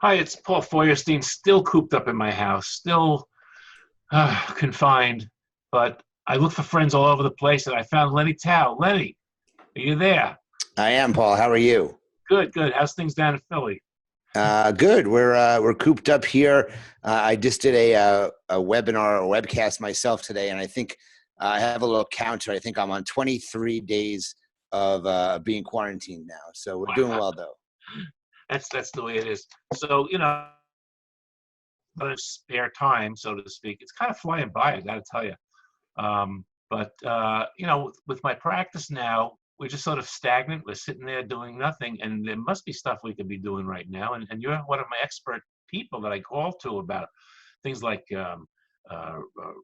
Hi, it's Paul Feuerstein, still cooped up in my house, still confined, but I look for friends all over the place, and I found Lenny Tau. Lenny, are you there? I am, Paul. How are you? Good, good. How's things down in Philly? Good. We're cooped up here. I just did a webinar or webcast myself today, and I think I have a little counter. I think I'm on 23 days of being quarantined now, so we're doing Wow, well though. that's the way it is. So, spare time, so to speak, it's kind of flying by, I got to tell you. But with my practice now, we're just sort of stagnant. We're sitting there doing nothing, and there must be stuff we could be doing right now. And you're one of my expert people that I call to about things like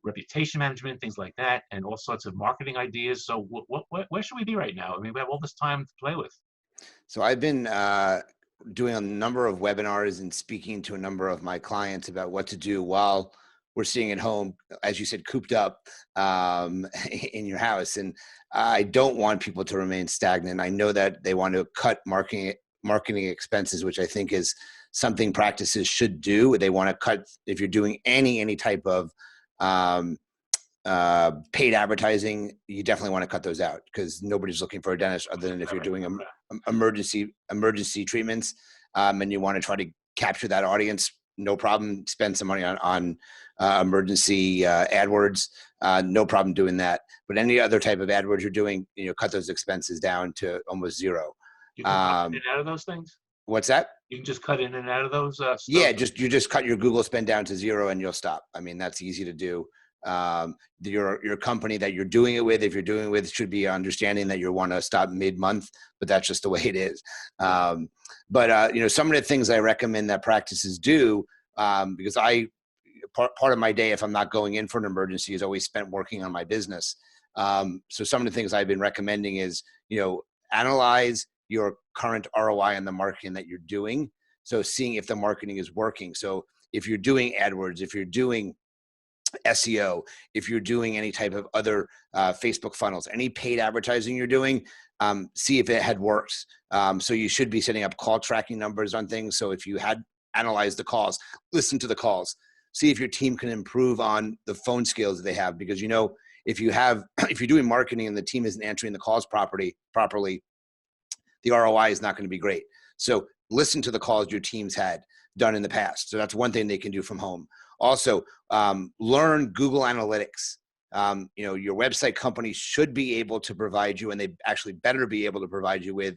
reputation management, things like that, and all sorts of marketing ideas. So where should we be right now? I mean, we have all this time to play with. So I've been doing a number of webinars and speaking to a number of my clients about what to do while we're sitting at home, as you said, cooped up in your house. And I don't want people to remain stagnant. I know that they want to cut marketing expenses, which I think is something practices should do. They want to cut, if you're doing any type of paid advertising, you definitely want to cut those out because nobody's looking for a dentist other than if you're doing emergency treatments, and you want to try to capture that audience. No problem. Spend some money on emergency AdWords. No problem doing that. But any other type of AdWords you're doing, cut those expenses down to almost zero. You can cut in and out of those things. What's that? You can just cut in and out of those. Yeah, you just cut your Google spend down to zero and you'll stop. I mean, that's easy to do. Your company that you're doing it with, if you're doing it with, should be understanding that you want to stop mid-month, but that's just the way it is. Some of the things I recommend that practices do, because part of my day, if I'm not going in for an emergency, is always spent working on my business. So some of the things I've been recommending is, analyze your current ROI on the marketing that you're doing. So seeing if the marketing is working. So if you're doing AdWords, if you're doing SEO, if you're doing any type of other Facebook funnels, any paid advertising you're doing, see if it had worked. So you should be setting up call tracking numbers on things. So if you had analyzed the calls, listen to the calls, see if your team can improve on the phone skills that they have. Because, if you're doing marketing and the team isn't answering the calls properly, the ROI is not going to be great. So listen to the calls your teams had done in the past. So that's one thing they can do from home. Also, learn Google Analytics. Your website company should be able to provide you, and they actually better be able to provide you with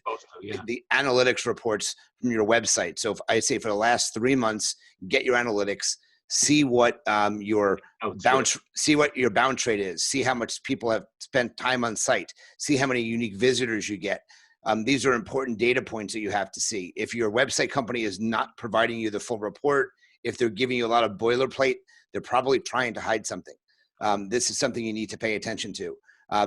the analytics reports from your website. So if I say for the last 3 months, get your analytics, see what your bounce rate is, see how much people have spent time on site, see how many unique visitors you get. These are important data points that you have to see. If your website company is not providing you the full report, if they're giving you a lot of boilerplate, they're probably trying to hide something. This is something you need to pay attention to.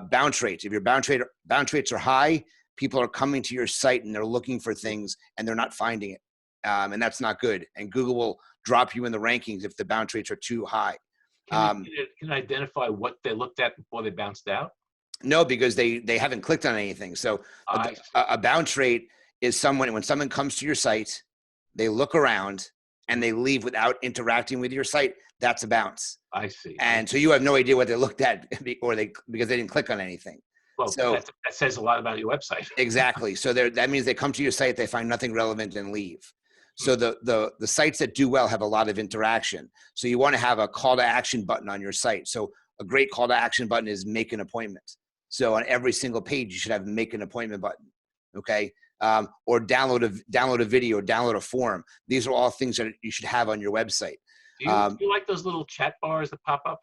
Bounce rates. If your bounce rates are high, people are coming to your site and they're looking for things and they're not finding it. And that's not good. And Google will drop you in the rankings if the bounce rates are too high. Can you identify what they looked at before they bounced out? No, because they haven't clicked on anything. So a bounce rate is when someone comes to your site, they look around and they leave without interacting with your site. That's a bounce. I see. And so you have no idea what they looked at because they didn't click on anything. Well, so that says a lot about your website. Exactly. So that means they come to your site, they find nothing relevant and leave. So the sites that do well have a lot of interaction. So you want to have a call to action button on your site. So a great call to action button is make an appointment. So on every single page, you should have a make an appointment button. Okay. Or download a video, or download a form. These are all things that you should have on your website. Do you like those little chat bars that pop up?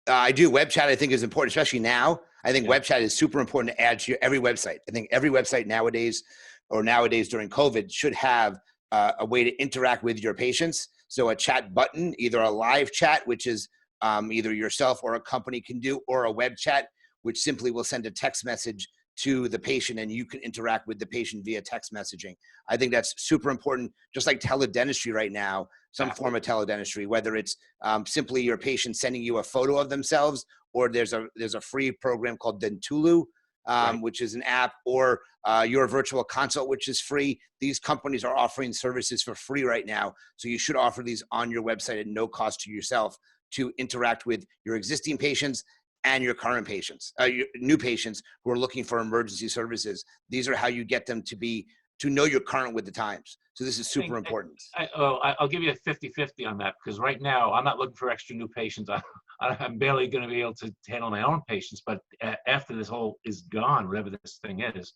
I do. Webchat, I think, is important, especially now. I think Webchat is super important to add to every website. I think every website nowadays during COVID should have a way to interact with your patients. So a chat button, either a live chat, which is either yourself or a company can do, or a web chat, which simply will send a text message to the patient and you can interact with the patient via text messaging. I think that's super important, just like teledentistry right now, some form of teledentistry, whether it's simply your patient sending you a photo of themselves, or there's a free program called Dentulu, Right. which is an app, or Your Virtual Consult, which is free. These companies are offering services for free right now. So you should offer these on your website at no cost to yourself to interact with your existing patients and your current patients, your new patients who are looking for emergency services. These are how you get them to know you're current with the times. So this is super important. I'll give you a 50-50 on that, because right now I'm not looking for extra new patients. I'm barely going to be able to handle my own patients, but after this whole is gone, whatever this thing is,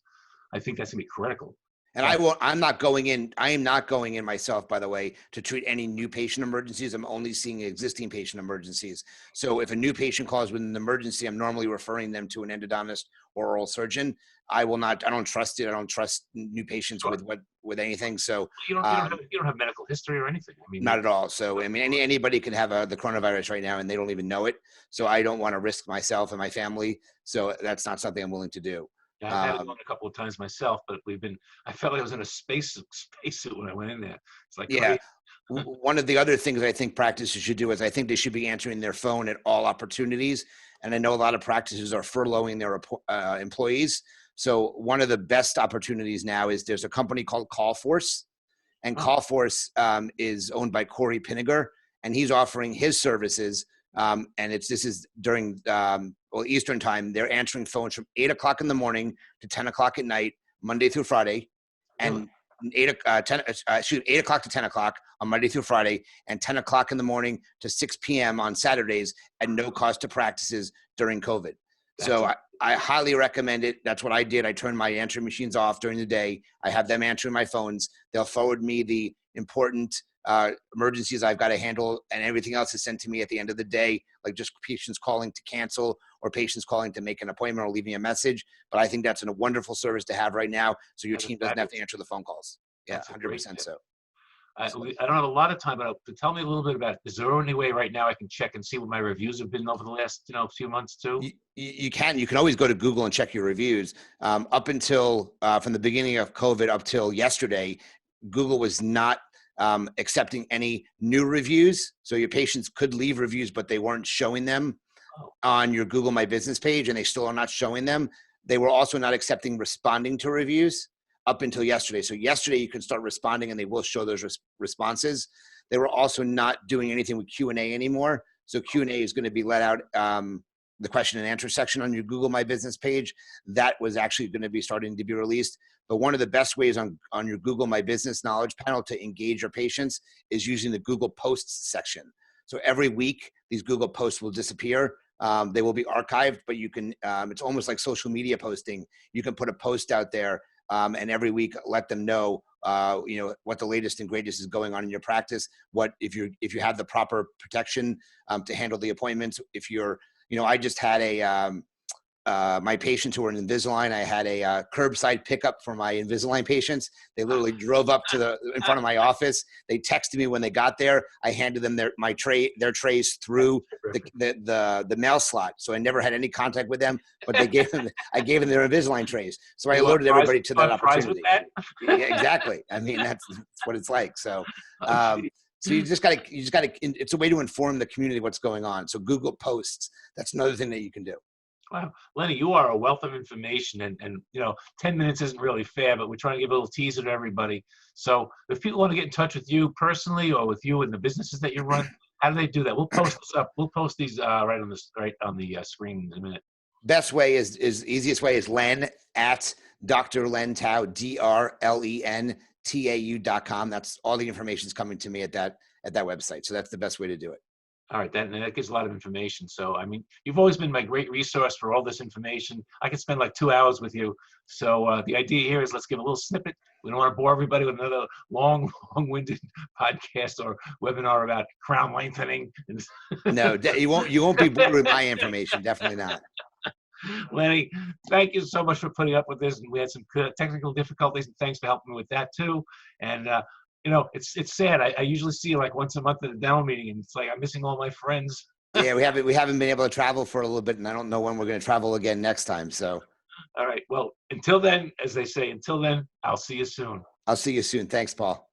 I think that's going to be critical. And I'm not going in. I am not going in myself, by the way, to treat any new patient emergencies. I'm only seeing existing patient emergencies. So if a new patient calls with an emergency, I'm normally referring them to an endodontist or oral surgeon. I will not. I don't trust it. I don't trust new patients Sure. with anything. So You don't have medical history or anything. I mean, not at all. So I mean, anybody can have the coronavirus right now, and they don't even know it. So I don't want to risk myself and my family. So that's not something I'm willing to do. yeah, I've had it done a couple of times myself, but I felt like I was in a spacesuit when I went in there. It's like Yeah. crazy. One of the other things I think practices should do is I think they should be answering their phone at all opportunities. And I know a lot of practices are furloughing their employees. So one of the best opportunities now is there's a company called CallForce, and Oh. CallForce is owned by Corey Pinniger, and he's offering his services. And this is during Eastern time. They're answering phones from 8 o'clock in the morning to 10 o'clock at night, Monday through Friday, and 8 o'clock to 10 o'clock on Monday through Friday, and 10 o'clock in the morning to 6 p.m. on Saturdays at no cost to practices during COVID. So I highly recommend it. That's what I did. I turned my answering machines off during the day. I have them answering my phones. They'll forward me the important emergencies I've got to handle, and everything else is sent to me at the end of the day, like just patients calling to cancel or patients calling to make an appointment or leaving a message. But I think that's a wonderful service to have right now, so your team doesn't have to answer the phone calls. Yeah, 100% so. I don't have a lot of time, but tell me a little bit about it. Is there any way right now I can check and see what my reviews have been over the last few months too? You can always go to Google and check your reviews. Up until from the beginning of COVID up till yesterday, Google was not accepting any new reviews. So your patients could leave reviews, but they weren't showing them on your Google My Business page, and they still are not showing them. They were also not accepting responding to reviews up until yesterday. So yesterday you can start responding and they will show those responses. They were also not doing anything with Q&A anymore. So Q&A is going to be let out, the question and answer section on your Google My Business page. That was actually going to be starting to be released. But one of the best ways on your Google My Business knowledge panel to engage your patients is using the Google Posts section. So every week, these Google Posts will disappear. They will be archived, but you can, it's almost like social media posting. You can put a post out there and every week let them know, what the latest and greatest is going on in your practice. What if you have the proper protection to handle the appointments. If you're, I just had my patients who were in Invisalign. I had a curbside pickup for my Invisalign patients. They literally drove up in front of my office. They texted me when they got there. I handed them their trays through the mail slot. So I never had any contact with them, but I gave them their Invisalign trays. So I alerted everybody to that opportunity. Yeah, exactly. I mean, that's what it's like. So, so you just gotta, it's a way to inform the community what's going on. So Google Posts, that's another thing that you can do. Wow, Lenny, you are a wealth of information, and 10 minutes isn't really fair, but we're trying to give a little teaser to everybody. So if people want to get in touch with you personally or with you and the businesses that you run, how do they do that? We'll post this up. We'll post these right on the screen in a minute. Best way is easiest way is Len at Dr. Len Tau, DrLenTau.com. That's all the information is coming to me at that website. So that's the best way to do it. All right, that gives a lot of information. So, I mean, you've always been my great resource for all this information. I could spend like 2 hours with you. So the idea here is let's give a little snippet. We don't want to bore everybody with another long-winded podcast or webinar about crown lengthening. No, you won't be bored with my information. Definitely not. Lenny, thank you so much for putting up with this. And we had some technical difficulties, and thanks for helping me with that too. And it's sad. I usually see you like once a month at a dental meeting, and it's like I'm missing all my friends. Yeah, we haven't been able to travel for a little bit, and I don't know when we're going to travel again next time. So, all right. Well, until then, as they say, I'll see you soon. I'll see you soon. Thanks, Paul.